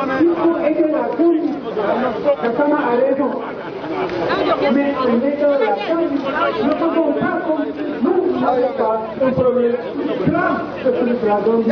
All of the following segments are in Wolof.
pour aider la cause, Gassama a raison. Mais en aidant la cause, ne faisons pas comme nous n'avons pas un problème grave de ce dragon.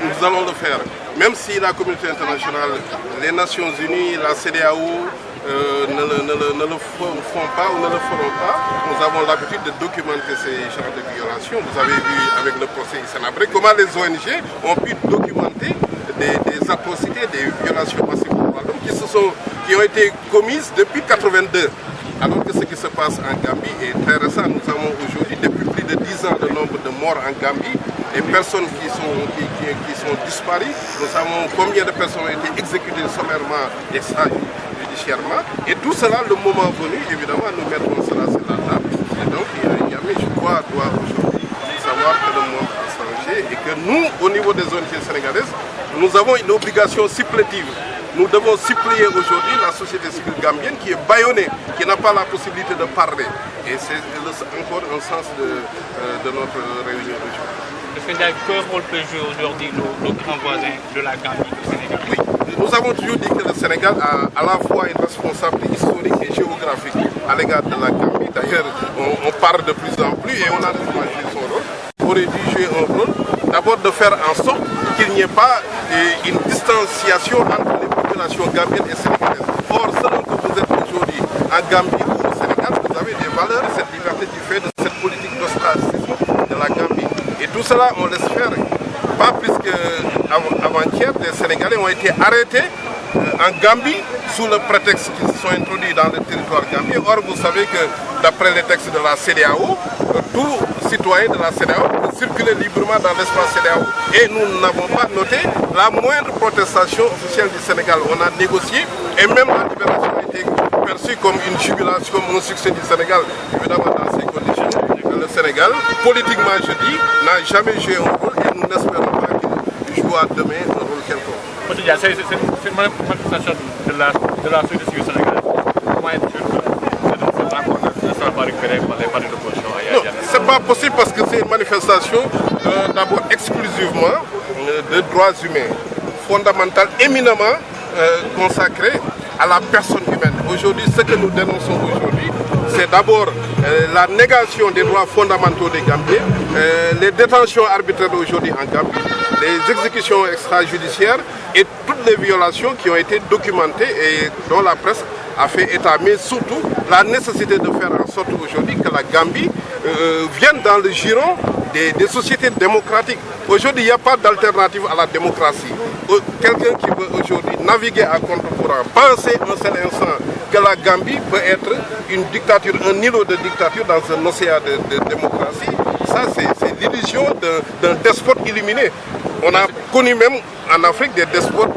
Nous allons le faire, même si la communauté internationale, les Nations Unies, la CEDEAO ne le font pas ou ne le feront pas. Nous avons l'habitude de documenter ces genres de violations. Vous avez vu avec le procès Hissène Habré comment les ONG ont pu documenter des atrocités, des violations massives des droits de l'homme qui ont été commises depuis 1982. Alors que ce qui se passe en Gambie est très récent. Nous avons aujourd'hui, depuis plus de 10 ans, le nombre de morts en Gambie, les personnes qui sont disparues. Nous savons combien de personnes ont été exécutées sommairement et extrajudiciairement. Et tout cela, le moment venu, évidemment, nous mettrons cela sur la table. Et donc, Yamé, je crois, doit aujourd'hui savoir que le monde a changé et que nous, au niveau des ONG sénégalaises, nous avons une obligation supplétive. Nous devons suppléer aujourd'hui la société civile gambienne qui est bâillonnée, qui n'a pas la possibilité de parler. Et c'est encore un sens de notre réunion d'aujourd'hui. Quel rôle peut jouer aujourd'hui nos grands voisins de la Gambie, du Sénégal? Oui, nous avons toujours dit que le Sénégal a à la fois une responsabilité historique et géographique à l'égard de la Gambie. D'ailleurs, on parle de plus en plus et on a toujours joué son rôle. On aurait dû jouer un rôle, d'abord de faire en sorte qu'il n'y ait pas une distanciation entre les populations gambiennes et sénégalaises. Or, selon que vous êtes aujourd'hui en Gambie ou au Sénégal, vous avez des valeurs et cette liberté du fait de cette politique d'ostracisme de la Gambie. Et tout cela, on laisse faire. Pas plus qu'avant-hier, des Sénégalais ont été arrêtés en Gambie sous le prétexte qu'ils se sont introduits dans le territoire gambien. Or, vous savez que d'après les textes de la CEDEAO, tout citoyen de la CEDEAO peut circuler librement dans l'espace CEDEAO. Et nous n'avons pas noté la moindre protestation officielle du Sénégal. On a négocié et même la libération a été perçue comme une jubilation, comme un succès du Sénégal. Évidemment, dans ces conditions, le Sénégal, politiquement je dis, n'a jamais joué un rôle et nous n'espérons pas qu'il jouera demain un rôle quelconque. C'est une manifestation de la société civile sénégalaise. Comment est-ce que ne sera pas récupérée par les partis d'opposition? Non, ce n'est pas possible parce que c'est une manifestation d'abord exclusivement de droits humains, fondamentale, éminemment consacrée à la personne humaine. Aujourd'hui, ce que nous dénonçons aujourd'hui, c'est d'abord la négation des droits fondamentaux des Gambiens, les détentions arbitraires aujourd'hui en Gambie, les exécutions extrajudiciaires et toutes les violations qui ont été documentées et dont la presse a fait état, mais surtout la nécessité de faire en sorte aujourd'hui que la Gambie vienne dans le giron des sociétés démocratiques. Aujourd'hui, il n'y a pas d'alternative à la démocratie. Quelqu'un qui veut aujourd'hui naviguer à contre-courant, penser un seul instant que la Gambie peut être une dictature, un îlot de dictature dans un océan de démocratie, ça c'est l'illusion d'un despote illuminé. On a connu même en Afrique des despotes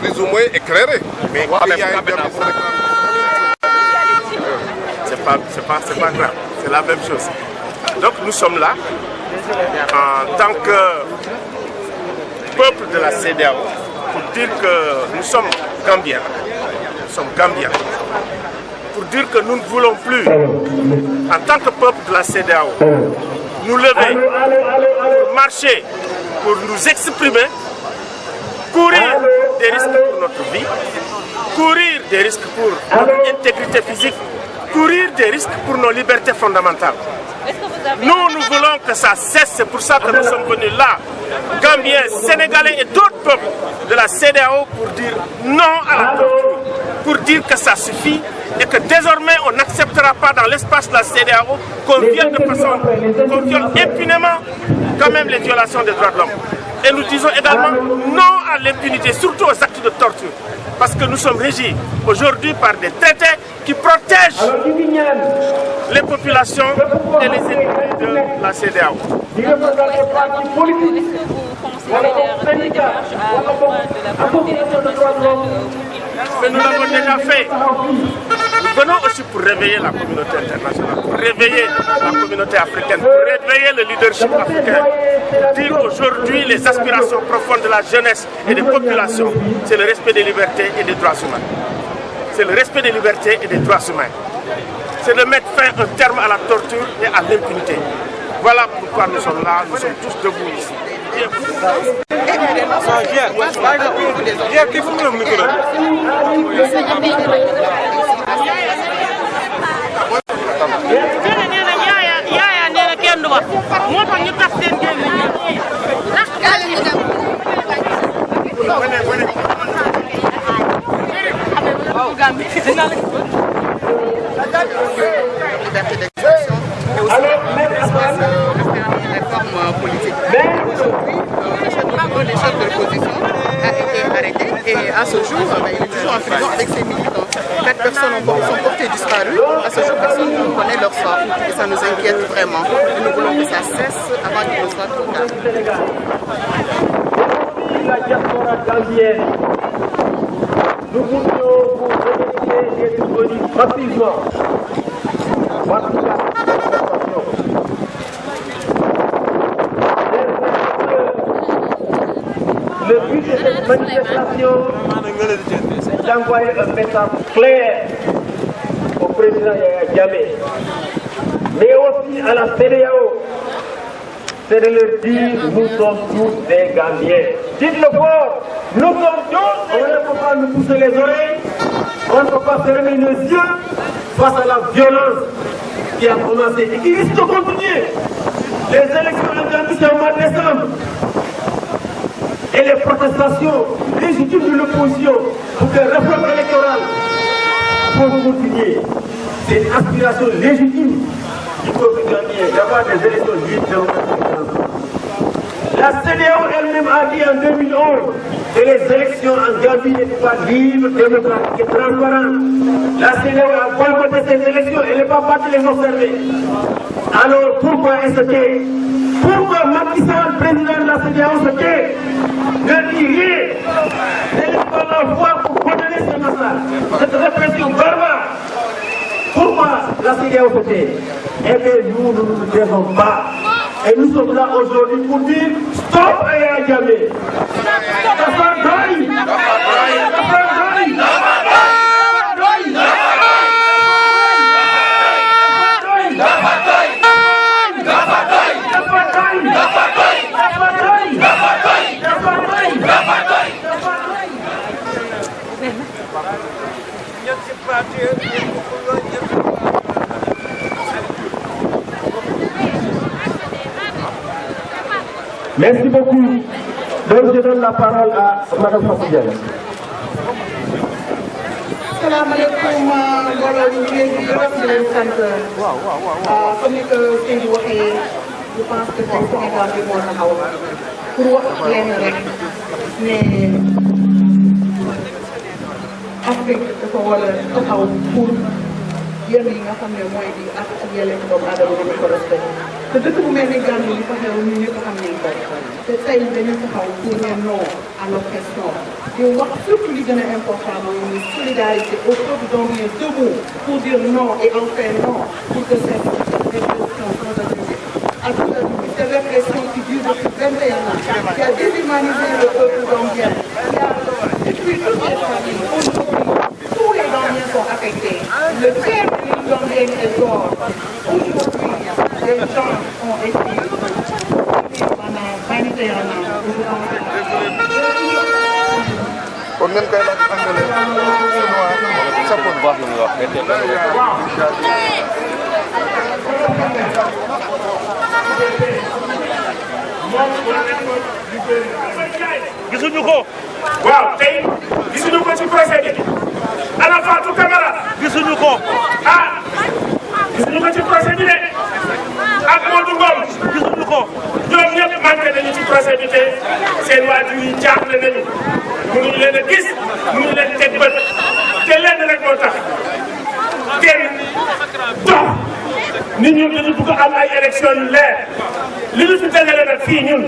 plus ou moins éclairés. Mais il y a une Gambie c'est pas grave, c'est la même chose. Donc nous sommes là en tant que peuple de la CEDEAO pour dire que nous sommes Gambiens. Nous sommes Gambiens. Pour dire que nous ne voulons plus, en tant que peuple de la CEDEAO, nous lever, marcher, pour nous exprimer, courir des risques pour notre vie, courir des risques pour notre intégrité physique, courir des risques pour nos libertés fondamentales. Est-ce que vous Nous voulons que ça cesse, c'est pour ça que nous sommes venus là, Gambiens, Sénégalais et d'autres peuples de la CEDEAO pour dire non à la torture, pour dire que ça suffit et que désormais on n'acceptera pas dans l'espace de la CEDEAO qu'on viole impunément quand même les violations des droits de l'homme. Et nous disons également non à l'impunité, surtout aux actes de torture. Parce que nous sommes régis aujourd'hui par des traités qui protègent les populations et les ennemis de la CEDEAO. Est-ce que vous pensez faire des démarches à l'endroit de la communauté internationale Mais nous l'avons déjà fait. Nous venons aussi pour réveiller la communauté internationale, pour réveiller la communauté africaine, pour réveiller le leadership africain. Dire aujourd'hui les aspirations profondes de la jeunesse et des populations, c'est le respect des libertés et des droits humains. C'est le respect des libertés et des droits humains. C'est de mettre fin un terme à la torture et à l'impunité. Voilà pourquoi nous sommes là, nous sommes tous debout ici. Le chef de l'opposition a été arrêté et à ce jour, il est toujours en prison avec ses militants. 4 personnes sont portées disparues. À ce jour, personne ne connaît leur sort et ça nous inquiète vraiment. Et nous voulons que ça cesse avant qu'il ne soit trop tard. La diaspora gambienne, nous voulions vous remercier d'être venus rapidement. Le but de cette manifestation est d'envoyer un message clair au président Yaya Jammeh, mais aussi à la CEDEAO, c'est de leur dire nous sommes tous des Gambiens. Dites-le fort, nous sommes tous, on ne peut pas nous pousser les oreilles, on ne peut pas fermer nos yeux face à la violence qui a commencé et qui risque de continuer. Les élections en Gambie c'est au mois de décembre. Et les protestations légitimes de l'opposition pour que la réforme électorale puisse continuer. C'est une aspiration légitime du peuple gambien d'avoir des élections libres, démocratiques. La CEDEAO elle-même a dit en 2011 que les élections en Gambie n'étaient pas libres, démocratiques et transparentes. La CEDEAO a boycotté ces élections et n'est pas partie les observer. Alors pourquoi est-ce que pourquoi Macky Sall, président de la CEDEAO, se tait, ne dit rien, n'élève pas la voix pour condamner ce massacre, cette répression barbare? Pourquoi la CEDEAO se tait? Eh bien, nous ne nous taisons pas. Et nous sommes là aujourd'hui pour dire stop à Yaya Jammeh. Merci beaucoup. Donc je donne la parole à Mme Fatou. Salam alaikum, comme ni ko Seydou waxee, je pense que tey Sénégal bi moo taxaw pour wax leen rek ne Afrique dafa war a taxaw pour yenn yi nga xam ne mooy di ak yelleef doomu aadama bi ko respecté. te dëkk bu mel ni Gambie li fa xew ñun ñëpp xam nañ ko te tey dañu taxaw pour ne non à l'oppression di wax surtout li gën a important mooy une solidarité au peuple gambien debout pour dire non et enfin non pour que cette répression continue. Cette répression qui dure depuis 21 ans, qui a déshumanisé le peuple gambien, qui a détruit toutes les familles. Aujourd'hui, tous les Gambiens sont affectés. Le tiers de l'île gambienne est mort. Aujourd'hui, les gens ont été pendant 21 ans. kon ngeen koy laaj anglais chinois ça peut baax lu wax gisuñu ko. waaw tey gisuñu ko ci procès bi. ana Fatou Camara. gisuñu ko. ah gisuñu ko ci procès bi de. ak Modou Ngom. gisuñu ko. ñoom ñëpp manqué nañu ci procès bi te seen waajur yi jaaxle nañu. mënuñu leen a gis mënuñu leen teg bët te lenn rek moo tax kenn dox nit ñi dañu bëgg am ay élections yu leer li ñu fi dajale nag fii ñun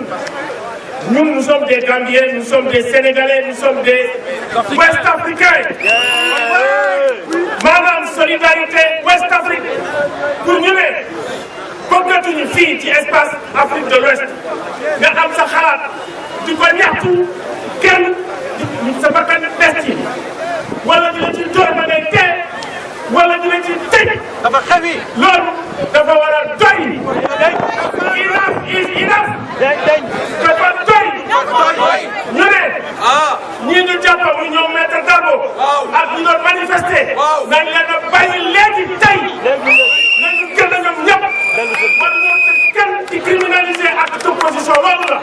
nous sommes des Gambiens, nous sommes des Sénégalais, nous sommes des West Africains. maanaam solidarité West Afrique pour ñu ne bëggatuñu fii ci espace Afrique de l'Ouest nga am sa xalaat di ko ñaxtu kenn sa bakkan des ci wala dina ci door ba ngay tee wala dina ci tëj dafa xewi. loolu dafa war a doy. enough is enough. dafa doy. ñu ne. ñii ñu jàpp mu ñoom maître Dabo. ak ñu doon manifester. nañ leen a bàyyi léegi tey. nañu gën a ñoom ñëpp. wala ñoom kenn ci criminaliser acte d'opposition loolu la.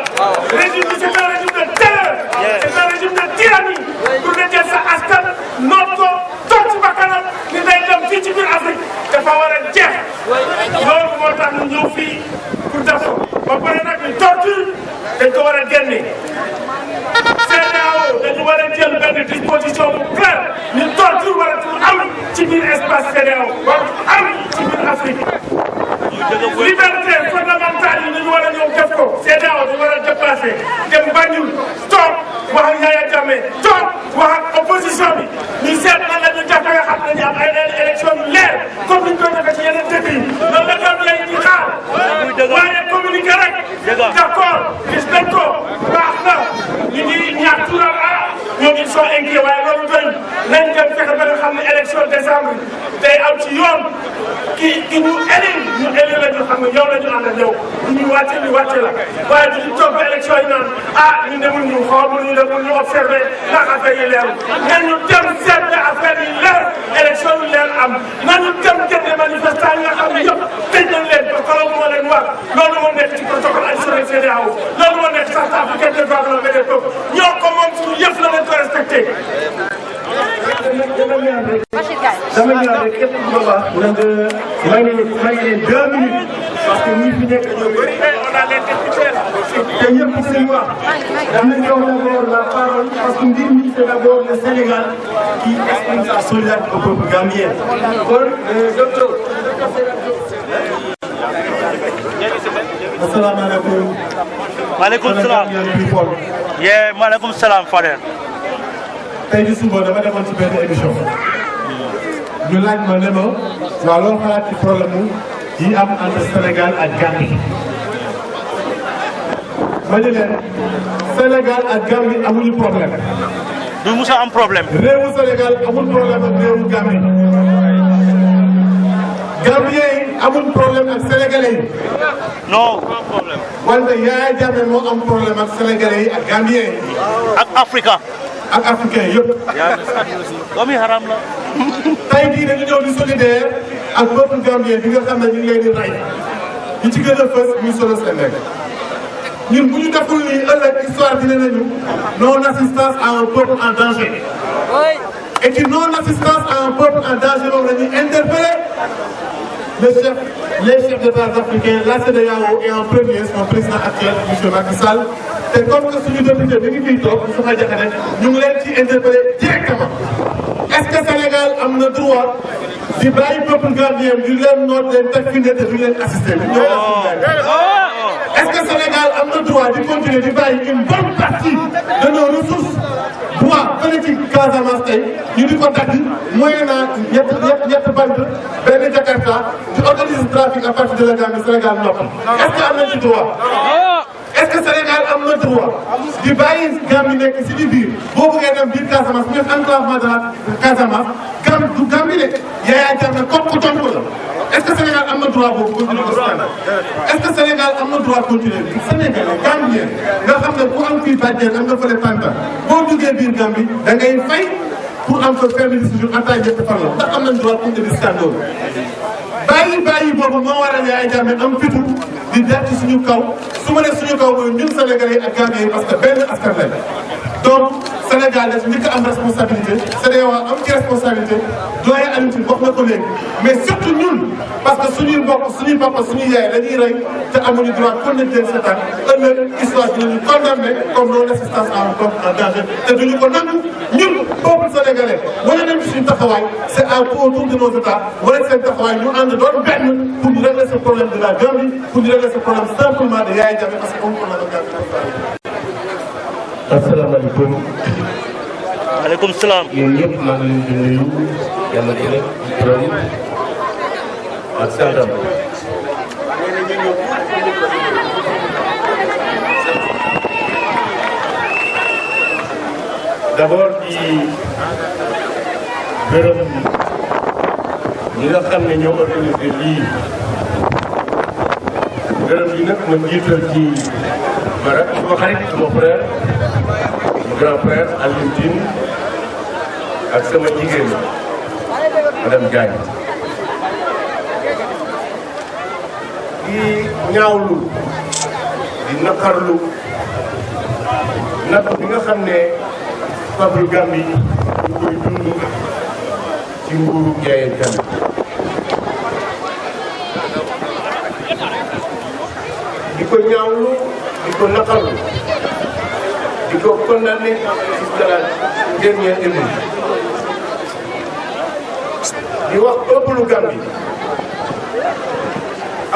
régime bi c'est un régime de terreur. c'est un régime de tyrannie. pour nga jël sa askan noot ko toog ci bakkanam ni day dem fii ci biir Afrique dafa war a jeex. loolu moo tax ñu ñëw fii pour def ko ba pare nag ñu torture dañ ko war a génne. CEDEAO dañu war a jël benn disposition bu claire ñu torture waratul am ci biir espace CEDEAO waratul am ci biir Afrique. liberté fondamentale yi dañu war a ñëw def ko CEDEAO dañu war a déplacé dem Banjul toog wax ak Yaya Jammeh toog wax ak opposition bi ñu seet nan la ñu jàpp nga xam ne ñu am ay élection yu leer comme ni ñu koy defee ci yeneen dëkk yi loolu la doon lay di xaar waaye communiqué rek d'accord gis nañ ko baax na ñu ngi ñaax turam ñoom ils sont inquiets waaye loolu doy nañ dem fexe ba nga xam ne élection décembre day am ci yoon ki ñu éli la ñu xam ne yow la ñu ànd ak yow ñu wàcce la waaye du ñu toog ba élection yi naan ñu demul ñu xool ñu demul ñu observé ndax affaire yi leer nañu dem seet ne affaire yi leer élection yu leer am nañu dem génne manifestant yi nga xam ne yëpp tëj nañ leen parce que loolu moo leen war loolu moo nekk ci protocole additionnel CEDEAO loolu moo nekk charte africaine des droits de l'homme et des peuples ñoo ko moom suñu yëf la leen ko respecté. dama ñëwaat rek képp ku baax na nga may leen 2 minutes parce que ñi fi nekk ñoo bëri te ñëpp seen wax dama jox d'abord la parole parce que mbir mi c'est d'abord le Sénégal qui exprime sa solidarité au peuple gambien. kon docteur. asalaamaaleykum. maaleykum salaam. maaleykum salaam Fadel. tey di suba dama demoon ci benn émission ñu laaj ma ne ma waaw loolu xalaat ci problème yi am entre Sénégal ak Gambie ma ne leen Sénégal ak Gambie amuñu problème. du musa am problème. réewu Sénégal amul problème ak réewu Gambie. Gambien yi amul problème ak sénégalais yi. non pas problème. wante Yaya Jammeh moo am problème ak sénégalais yi ak Gambien yi. ak Africa. ak africain yëpp. doomi haram la. tey jii dañu ñëw di solidaire ak peuple gambien bi nga xam ne ñu ngi leen di rey ñi ci gën a fës muy solo seen nekk ñun bu ñu deful nii ëllëg histoire dina nañu non assistance à un peuple en danger. et ci non assistance à un peuple en danger moom la ñuy interpeller les chefs d'État africains, la CEDEAO et en premier son président actuel monsieur Macky Sall. te comme que suñu député bi ngi fiy toog Moustapha Diakhaté ñu ngi leen ci interpeller directement. est-ce que Sénégal am na droit di bàyyi peuple gambien ñu leen noot leen teg fi ne te du leen assister. est-ce que Sénégal am na droit di continuer di bàyyi une bonne partie de nos ressources bois fële ci Casamance tey ñu di ko dagg moyennant ñett bant benn Jakarta di organiser trafic à partir de la Gambie Sénégal noppi. est-ce que am nañ ci droit. est-ce que Sénégal am na droit di bàyyi Gambie nekk si biir boo bëggee dem biir Casamance ñu def enclavement de la Casamance du Gambie de Yaya Jammeh ko tontu la. est-ce que Sénégal am na droit boobu continuer ko est-ce que Sénégal am na droit continuer Sénégal Gambien nga xam ne ku am fii bàjjen am nga fële tànta boo duggee biir Gambie da ngay fay pour am fa permis de séjour en tant que fan la ndax am nañ droit continuer di scandale bàyyi boobu moo waral Yaya Jammeh am fitu di dal ci suñu kaw su ma nee suñu kaw mooy ñun Sénégalais yi ak Gambien yi parce que benn askan lañ donc Sénégal daf njëkk a am responsabilité CEDEAO am ci responsabilité doyen Alioune Tine wax na ko léegi mais surtout ñun parce que suñuy mbokk suñuy papa suñuy yaay dañuy rey te amuñu droit kon nañ leen seetaan ëllëg histoire dinañu condamné comme non-assistance à un peuple en danger te duñu ko nangu ñun peuple sénégalais wane nañ suñu taxawaay c'est autour de nos états wane seen taxawaay ñu ànd doon benn pour ñu régler ce problème de la Gambie pour ñu régler ce problème simplement de Yaya Jammeh parce que on a regardé. Asalaamaaleykum. Waaleykum salaam. yéen ñëpp maa ngi leen di nuyu yàlla di leen turam ak santam. D'abord di gërëm ñi nga xam ne ñoo organisé lii gërëm yi nag ma jiital ci Barak sama xarit sama frère mon grand frère Alioune Tine ak sama jigéen madame Diagne di ñaawlu di naqarlu naq bi nga xam ne peuple Gambie ñu koy dund ci nguuru Yaya Jammeh di ko ñaawlu di ko naqarlu di ko condamné jusqu'à la dernière minute di wax peuple Gambie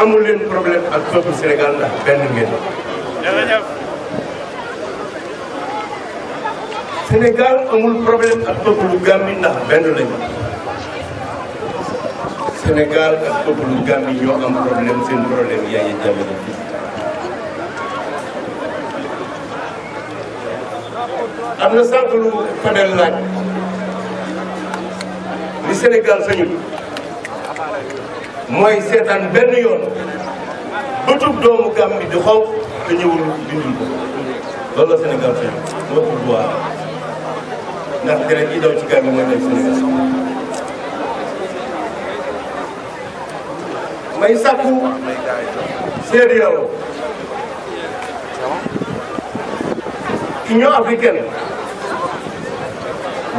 amul leen problème ak peuple Sénégal ndax benn ngeen. Sénégal amul problème ak peuple Gambie ndax benn lañu. Sénégal ak peuple Gambie ñoo am problème seen problème Yaya Jammeh la. am na sànq lu Fadel laaj li Sénégal sañul mooy seetaan benn yoon bëtub doomu Gambie di xaw te ñëwul bindul ko loolu la Sénégal sañul moo ko droit ndax deret yi daw ci Gambie mooy nekk Sénégal may sàkku CEDEAO Union africaine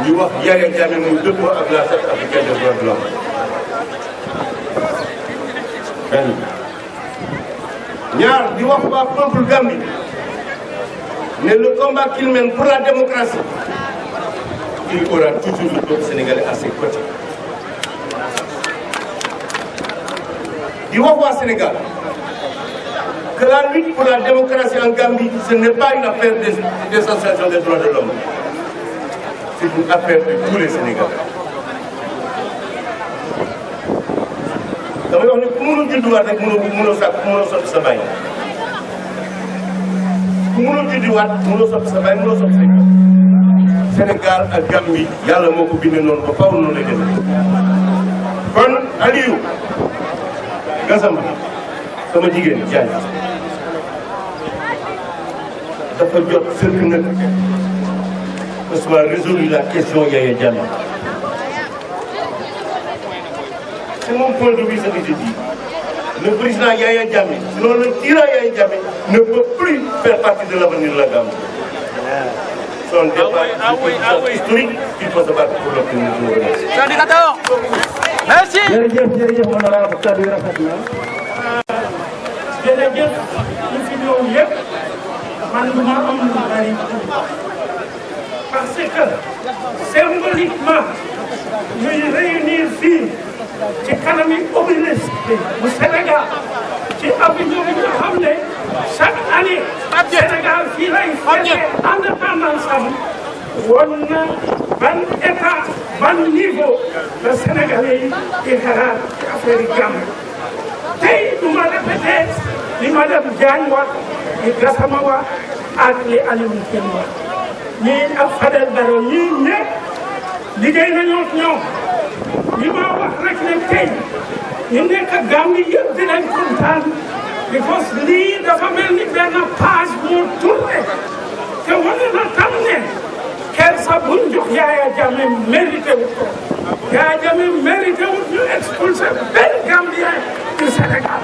ñu wax Yaya Jammeh mu dëppoo ak la charte africaine des droits de l'homme benn ñaar di wax waa peuple Gambie ne le combat qu'il mène pour la démocratie il aura toujours le peuple sénégalais à ses côtés di wax waa Sénégal que la lutte pour la démocratie en Gambie, ce n'est pas une affaire des associations des droits de l'homme. C'est une affaire de tous les Sénégalais. damay wax ne ku mënul judduwaat rek mënoo soppi sa baay ku mënul judduwaat mënoo soppi sa baay mënoo soppi sa Sénégal ak Gambie yàlla moo ko bindee noonu ba faaw noonu lay demee. kon Aliou Gassama sama jigéen Diagne dafa jot sëkk nag que soit résolu la question Yaya Jammeh. C'est mon point de vue, ce que je dis. Le président Yaya Jammeh, sinon le tyran Yaya Jammeh, ne peut plus faire partie de l'avenir de la Gambie. Son départ historique, il faut se battre pour l'obtenir. Merci. jërëjëf honorable kaddu yi rafet na. jërëjëf ñu fi ñëw yëpp man ma am lu bari parce que symboliquement ñuy réunir fii ci kanami obélisque bu Sénégal ci avion bi nga xam ne chaque année Sénégal fii lay fêté indépendance am woon na ban état ban niveau la Sénégalais yi di xalaat ci affaire yi jàmm tey du ma répété li madame Diagne wax li Gassama wax ak li Alioune Tine wax ñii ak Fadel Barro ñii ñëpp liggéey nañoo ak ñoom li ma wax rek ne tey ñu nekk Gambie yëpp dinañ kontaan because lii dafa mel ni benn page moo tourné te wane na tam ne kersa buñ jox Yaya Jammeh mérité wu ko Yaya Jammeh mérité wu ñu expulsé benn Gambien du Sénégal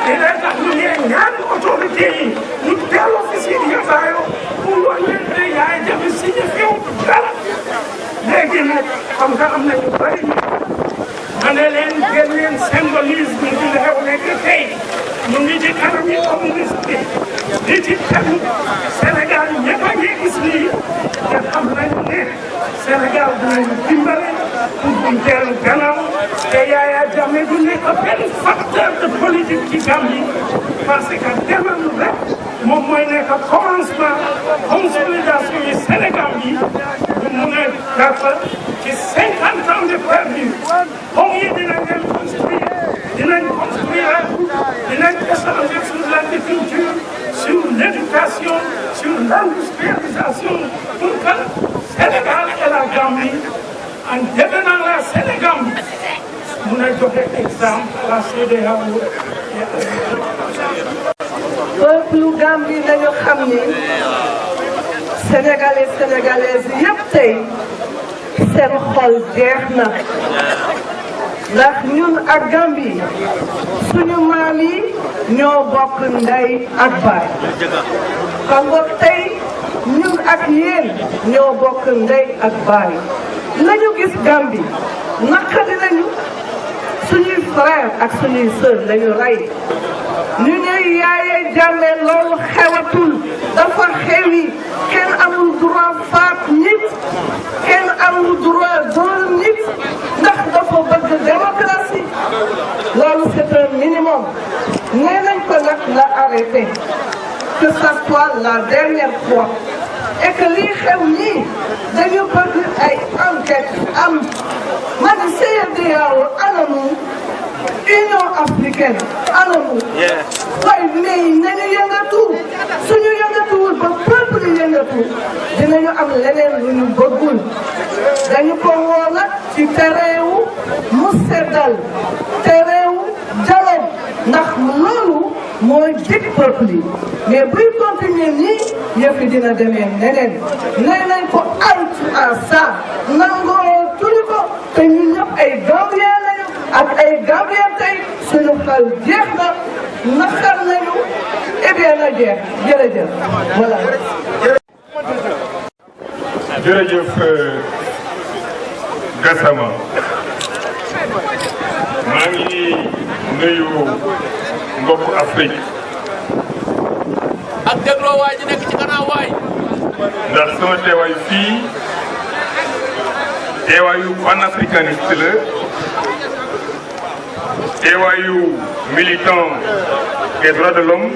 di leen tax ñu ngi ñaan autorité yi ñu delloo fi si Yaya pour wax leen ne Yaya Jammeh signifié wu dara léegi nag comme que am na ñu bëri ma ne leen gën leen symbolisme bi la xew nekk tey ñu ngi ci kanam yi communiste bi di ci kanam Sénégal ñëpp a ngi gis lii te xam nañu ne Sénégal dinañu dimbale pour buñ dellu gannaaw te Yaya Jammeh du nekk benn facteur de politique ci Gambie parce que demam rek moom mooy nekk commencement consolidation yi Sénégal bi ñu mun a gàttal ci 50 ans de perdu comme yi dinañ leen construire dinañ construire dinañ échanger sur l'agriculture sur l'éducation sur l'industrialisation pour que Sénégal et la Gambie en devenant la Sénégambie mun a joxe exemple à la CEDEAO peuple Gambie nañu xam ni sénégalais sénégalaises yëpp tey seen xol jeex na ndax ñun ak Gambie suñu maam yi ñoo bokk ndey ak baay kon boog tey ñun ak yéen ñoo bokk ndey ak baay lañu gis Gambie naqari nañu suñuy frère ak suñuy sœur lañu rey ñu ne Yaya Jammeh loolu xewatul dafa xewi kenn amul droit faat nit kenn amul droit dóor nit ndax dafa bëgg démocratie loolu c'est un minimum nee nañ ko nag la arrêté que ça soit la dernière fois et que lii xew nii dañu bëgg ay enquête am man CEDEAO anamu Union africaine anamu waaye mais nañu yëngatu suñu yëngatuwul ba peuple yëngatu dinañu am leneen lu ñu bëggul dañu ko woo nag ci terrain wu mu seddal terrain wu dialogue ndax loolu mooy jig peuple yi mais buy continuer nii yëf yi dina demee neneen nee nañ ko alt à ça nangoo tuñu ko te ñun ñëpp ay Gambien lañu ak ay Gambien tey suñu xel jeex na naqar nañu et bien na jeex jërëjëf voilà. jërëjëf Gassama maa ngi nuyu mbokku Afrique ak dégloo waay ji nekk ci gannaaw waay ndax sama teewaayu fii teewaayu panafricaniste la teewaayu militant des droits de l'homme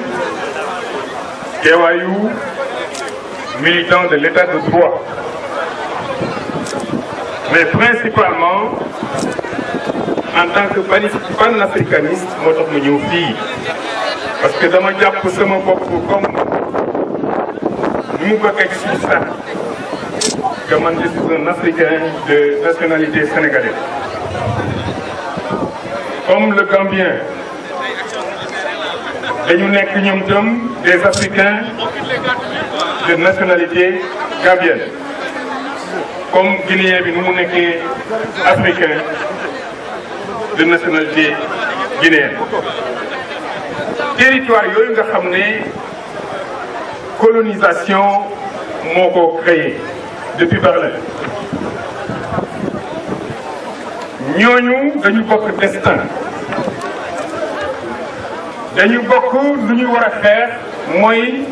teewaayu militant de l'état de droit mais principalement en tant que panafricaniste moo tax ma ñëw fii parce que dama jàpp sama bopp comme ni mu ko expliqué que man je suis un Africain de nationalité sénégalaise comme le Gambien dañu nekk ñoom tam des Africains de nationalité gambienne comme Guinéen bi nu mu nekkee Africain de nationalité guinéenne territoire yooyu nga xam ne colonisation moo ko créé depuis Berlin ñooñu dañu bokk destin dañu bokk lu ñu war a xeex mooy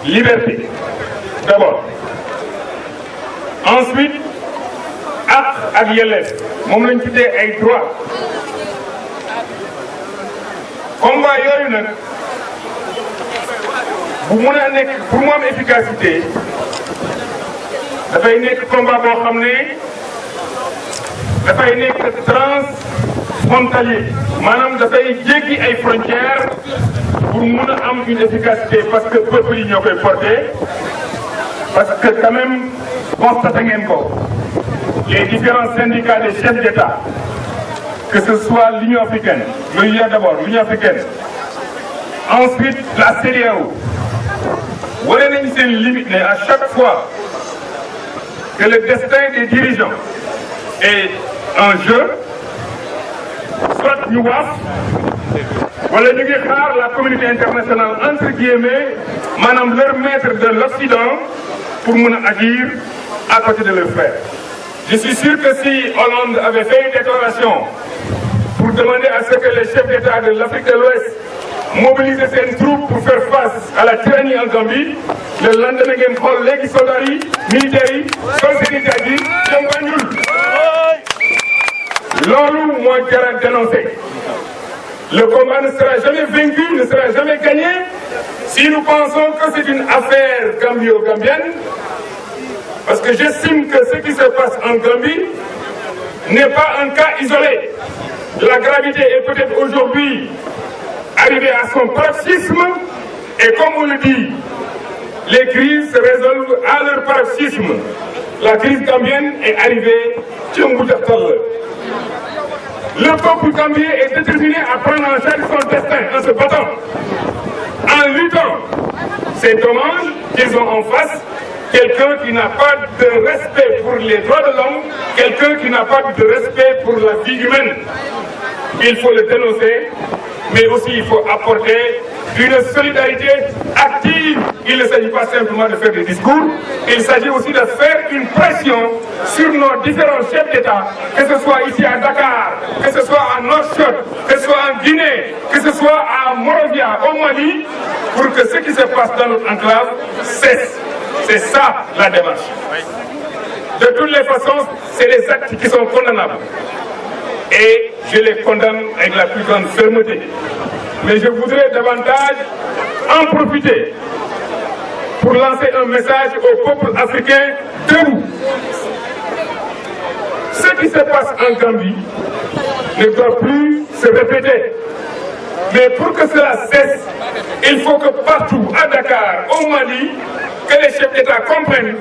liberté d'abord ensuite ak yelleef moom lañ tuddee ay droit combat yooyu nag bu mun a nekk pour mu am efficacité dafay nekk combat boo xam ne dafay nekk transfrontalier maanaam dafay jéggi ay frontières pour mun a am une efficacité parce que peuple yi ñoo koy porté parce que quand même constaté ngeen ko les différents syndicats des chefs d'État que ce soit l'Union africaine l'OUA d'abord l'Union africaine ensuite la CEDEAO wane nañ seen limite ne à chaque fois que le destin des dirigeants est en jeu soit ñu waaf wala ñu ngi xaar la communauté internationale entre guillemets maanaam leur maître de l'Occident pour mun a agir à côté de leurs frères. Je suis sûr que si Hollande avait fait une déclaration pour demander à ce que les chefs d'État de l'Afrique de l'Ouest mobilisent ses troupes pour faire face à la tyrannie en Gambie, le lendemain ngeen xool léegi soldats yi militaires yi sol seen i jaaj yi dem Banjul. Loolu moo jar a dénoncer. Le combat ne sera jamais vaincu, ne sera jamais gagné si nous pensons que c'est une affaire gambio-gambienne. Parce que j'estime que ce qui se passe en Gambie n'est pas un cas isolé. La gravité est peut-être aujourd'hui arrivée à son paroxysme et comme on le dit, les crises se résolvent à leur paroxysme. La crise gambienne est arrivée ci Mboudakhtal. Le peuple gambien est déterminé à prendre en charge son destin en se battant, en luttant. C'est dommage qu'ils ont en face quelqu'un qui n'a pas de respect pour les droits de l'homme, quelqu'un qui n'a pas de respect pour la vie humaine. Il faut le dénoncer, mais aussi il faut apporter une solidarité active. Il ne s'agit pas simplement de faire des discours, il s'agit aussi de faire une pression sur nos différents chefs d'État, que ce soit ici à Dakar, que ce soit à Nouakchott, que ce soit en Guinée, que ce soit à Monrovia, au Mali, pour que ce qui se passe dans notre enclave cesse. C'est ça la démarche. De toutes les façons, c'est des actes qui sont condamnables. Et je les condamne avec la plus grande fermeté. Mais je voudrais davantage en profiter pour lancer un message au peuple africain debout. Ce qui se passe en Gambie ne doit plus se répéter. Mais pour que cela cesse, il faut que partout, à Dakar, au Mali, que les chefs d'État comprennent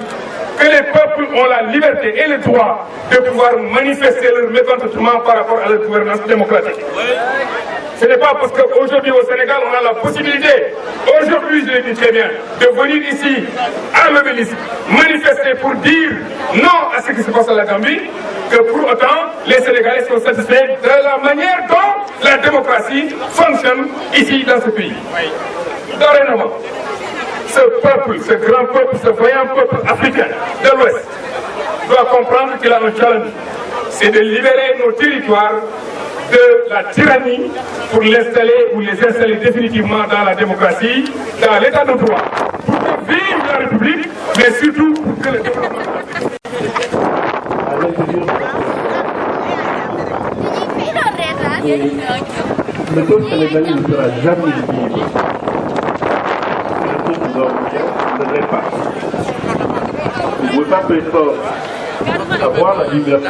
que les peuples ont la liberté et le droit de pouvoir manifester leur mécontentement par rapport à leur gouvernance démocratique. Ce n'est pas parce qu'aujourd'hui au Sénégal, on a la possibilité, aujourd'hui je le dis très bien, de venir ici à l'Obélisque manifester pour dire non à ce qui se passe à la Gambie, que pour autant les Sénégalais sont satisfaits de la manière dont la démocratie fonctionne ici dans ce pays. Dorénavant, ce peuple, ce grand peuple, ce vaillant peuple africain de l'Ouest doit comprendre qu'il a un challenge. C'est de libérer nos territoires de la tyrannie pour l'installer ou les installer définitivement dans la démocratie, dans l'état de droit, pour que vive la République, mais surtout pour que le développement le peuple sénégalais ne sera jamais libre. Le peuple gambien ne l'est pas. Vous ne pouvez pas prétendre avoir la liberté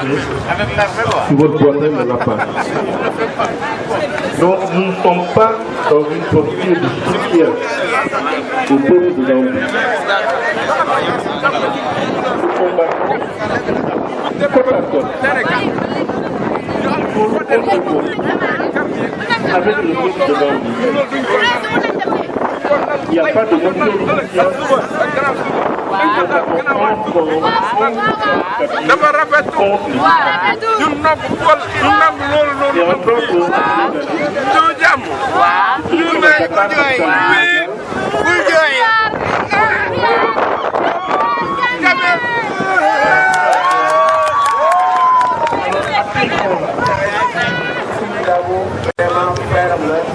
si votre voisin ne l'a pas. Donc nous ne sommes pas dans une posture de soutien au peuple de Gambie. Nous combattons côte à côte avec le peuple de Gambie. Il n'y a pas de mobilisation. dafa rafetlu ñun nangu loolu noonu ñu jàmm ñu ne ku jooy ku jooy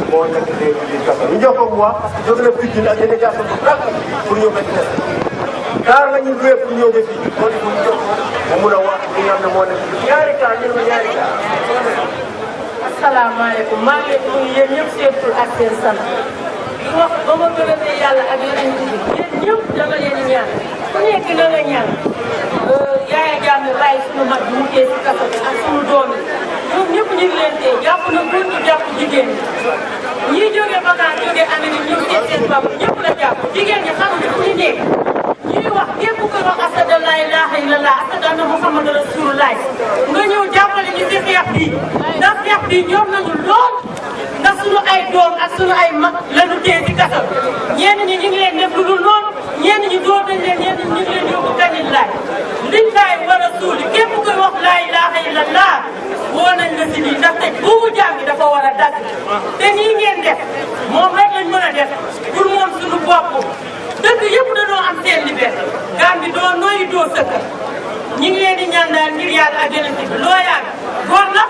ñu jox ko bu baax parce que jóge na Pikine ak délégation bu baax pour ñëw fekk kaar la ñu loué pour ñëw ba fii moo di ko ñu jox ko mu mun a wax li nga xam ne moo nekk ñaari kaar ñu ne ma ñaari kaar. asalaamaaleykum maa ngi leen di nuyu yéen ñëpp seen tur ak seen sant di wax ba ma gërëmee yàlla ak yeneen bi yéen ñëpp dama leen di ñaan ku nekk na nga ñaan Yaya Jammeh bàyyi suñu mag bi mu téye si kaso bi ak suñu doom yi ñoom ñëpp ñu ngi leen téye jàpp na góor ñi jàpp jigéen ñi ñii jógee vacance jógee Amérique ñëw seet seen papa ñëpp la jàpp jigéen ñi xamuñu fu ñu nekk ñuy wax képp ku wax asadu laa ilaaha illallah asadu anna Muhammadu rasulullah nga ñëw jàppale ñu ci xeex bi ndax xeex bi ñoom nañu lool ndax suñu ay doom ak suñu ay mag lañu téye ci kaso ñenn ñi ñu ngi leen def lu dul noonu ñenn ñi door nañ leen ñenn ñi ñu ngi leen yóbbu kanil laay liñ laay war a suuli képp koy wax laa ilaaha illallah woo nañ la si lii ndaxte buubu jaam gi dafa war a dagg te nii ngeen def moom rek lañ mën a def pour moom suñu bopp dëkk yëpp dañoo am seen liberté Gambie doo nooyi doo sëkk ñi ngi leen di ñaan daal ngir yàlla ak yeneen bi loo yàgg góor la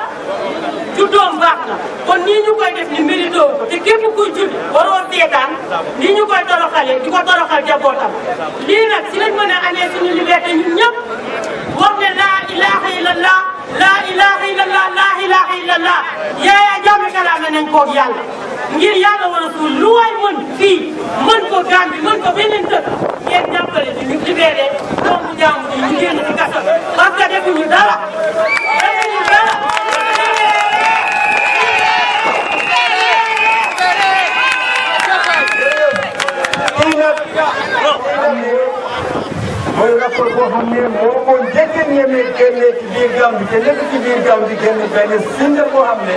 juddoom baax na kon nii ñu koy def ni mérito ko te képp kuy judd waroo seetaan nii ñu koy toroxalee di ko toroxal jabootam lii nag si lañ mën a amee suñu liberté ñun ñëpp wax ne laa ilaha illallah laa ilaha illallah laa ilaha illallah Yaya Jammeh kalaame nañ koog yàlla ngir yàlla war a suul lu waay mën fii mën ko Gambie mën ko beneen dëkk ngeen jàppale ci ñu libéré doomu jàmbur yi ñu génn ci kaso parce que defuñu dara defuñu dara mooy rapport boo xam ne moo ko njëkk a ñeme génne ci biir Gambie te nekk ci biir Gambie génne benn single boo xam ne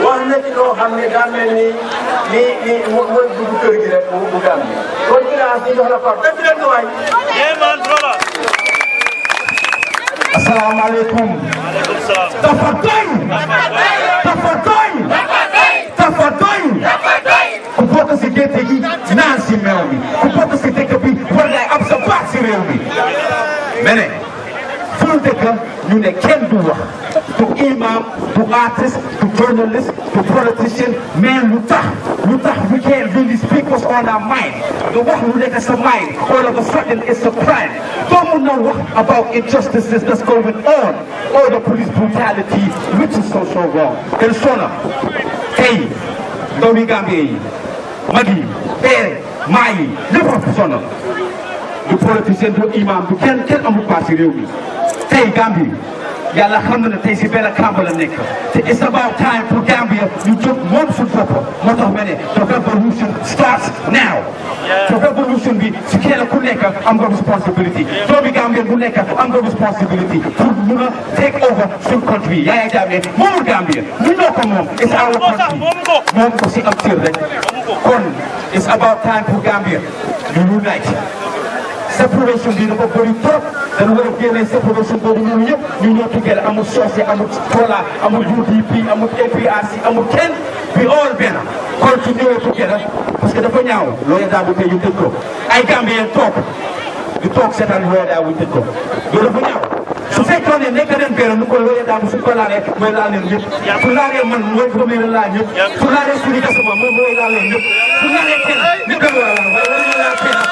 wax na ci loo xam ne daa mel ni lii mooy dugg kër gi rek bu Gambie kon ci laa si jox la part dëgg leen ko waay. asalaamaaleykum. dafa doy. dafa doy. dafa doy. ku bokk si gerte gi naan si meew mi ku bokk si dëkk bi war ngay am sa baat si réew mi mais ne fu ñu dëkk ñu ne kenn du wax du imam du artiste du journaliste du politicien mais lu tax we can't really speak what's on our mind the wax lu nekk sa mind all of a sudden it's a crime doo mun na wax about injustices that's going on all the police brutality which is so wrong kenn sona tey doomi Gambie yi mag yi père maa yi ñëpp a sonn du politicien du imam du kenn amul part si réew mi tey Gambie yàlla xam na ne tey si benn kàmb la nekk te it's about time pour Gambia ñu jóg moom suñu bopp moo tax ma ne the revolution starts now te revolution bi si kenn ku nekk am nga responsibility doomi Gambia bu nekk am nga responsibility pour mun a take over suñu country Yaya Jammeh moomul Gambia ñu ñoo ko moom it's our country moom ko si am cër rek kon it's about time pour Gambia ñu unite séparation bi dafa bëri trop dañu war a génne séparation boobu ñun ñëpp ñu ñëw together amul Socé amul Jola amul UDP amul APRC amul kenn bi all benn kon su ñëwee together parce que dafa ñaaw Lawyer Darboe tey ñu tëj ko ay Gambien toog di toog seetaan Lawyer Darboe ñu tëj ko loolu dafa ñaaw su fekkoon ne nekk nañ benn nu ko Lawyer Darboe su ko laalee mooy laal leen ñëpp su laalee man mooy ko may laal ñëpp su laalee suñu gasama moom mooy laal leen ñëpp su laalee kenn ñu ko laal